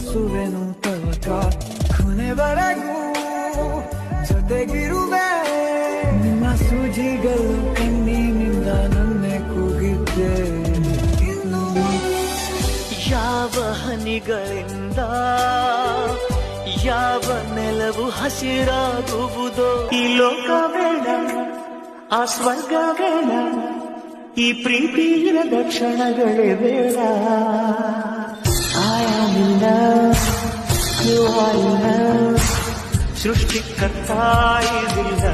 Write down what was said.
ಬೆಳೆಸುವೆನು ತವಕ ಕೊನೆವರೆಗೂ ಜೊತೆಗಿರುವೆ ನಿನ್ನ ಸೂಜಿಗಳು ಕಣ್ಣಿನಿಂದ ನನ್ನೆ ಕೂಗಿದ್ದೆ ಇನ್ನು ಯಾವ ಹನಿಗಳಿಂದ ಯಾವ ನೆಲವು ಹಸಿರಾಗುವುದೋ ಈ ಲೋಕ ಬೇಡ ಆ ಸ್ವರ್ಗ ಬೇಡ ಈ ಪ್ರೀತಿಯ ಕ್ಷಣಗಳೇ ಬೇಡ ಆಯಾಮಿಲ್ಲ ಸೃಷ್ಟಿಕರ್ತ ಇದಿಲ್ಲ